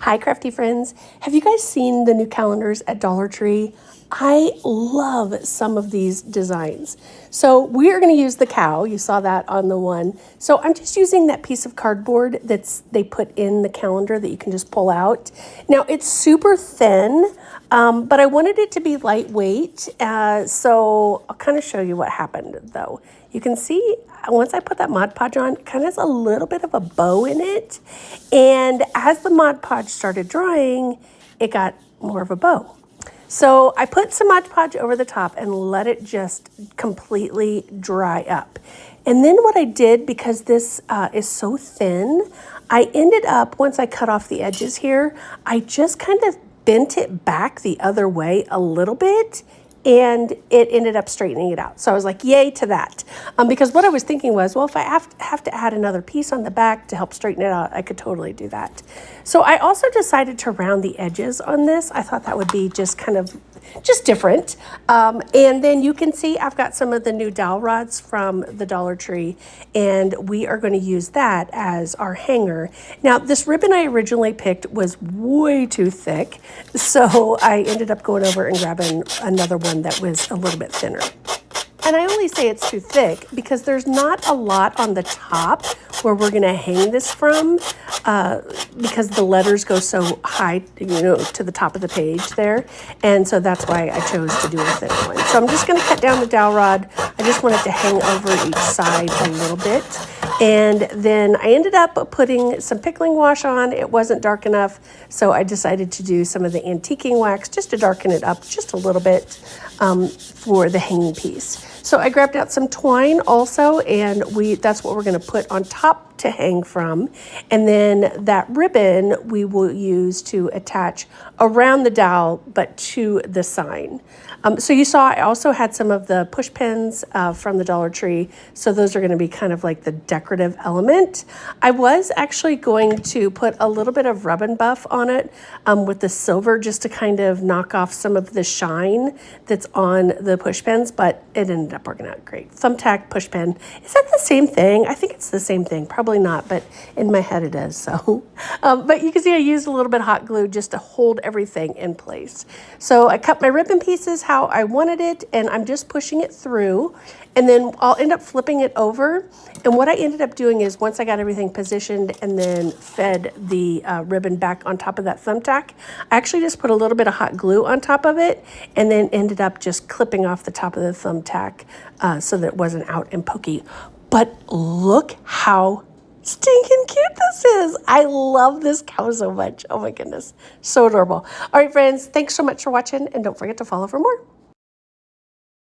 Hi, crafty friends. Have you guys seen the new calendars at Dollar Tree? I love some of these designs. So we are going to use the cow. You saw that on the one. So I'm just using that piece of cardboard they put in the calendar that you can just pull out. Now it's super thin, but I wanted it to be lightweight. So I'll kind of show you what happened though. You can see once I put that Mod Podge on, it kind of has a little bit of a bow in it. And as the Mod Podge started drying, it got more of a bow. So I put some Mod Podge over the top and let it just completely dry up. And then what I did, because this is so thin, I ended up, once I cut off the edges here, I just kind of bent it back the other way a little bit, and it ended up straightening it out. So I was like, yay to that. Because what I was thinking was, well, if I have to add another piece on the back to help straighten it out, I could totally do that. So I also decided to round the edges on this. I thought that would be just kind of different. And then you can see I've got some of the new dowel rods from the Dollar Tree, and we are going to use that as our hanger. Now, this ribbon I originally picked was way too thick, so I ended up going over and grabbing another one that was a little bit thinner. And I only say it's too thick because there's not a lot on the top where we're going to hang this from, because the letters go so high, to the top of the page there. And so that's why I chose to do a thin one. So I'm just going to cut down the dowel rod. I just want it to hang over each side a little bit. And then I ended up putting some pickling wash on. It wasn't dark enough, so I decided to do some of the antiquing wax just to darken it up just a little bit for the hanging piece. So I grabbed out some twine also, and that's what we're going to put on top to hang from. And then that ribbon we will use to attach around the dowel, but to the sign. So you saw I also had some of the push pins from the Dollar Tree. So those are going to be kind of like the decorative element. I was actually going to put a little bit of Rub and Buff on it with the silver, just to kind of knock off some of the shine that's on the push pins, but it ended up working out great. Thumbtack push pin. Is that the same thing? I think it's the same thing. Probably not, but in my head it is. So, but you can see I used a little bit of hot glue just to hold everything in place. So I cut my ribbon pieces how I wanted it, and I'm just pushing it through, and then I'll end up flipping it over. And what I ended up doing is, once I got everything positioned and then fed the ribbon back on top of that thumbtack, I actually just put a little bit of hot glue on top of it, and then ended up just clipping off the top of the thumbtack so that it wasn't out and pokey. But look how stinking cute this is. I love this cow so much. Oh my goodness. So adorable. All right, friends, thanks so much for watching, and don't forget to follow for more.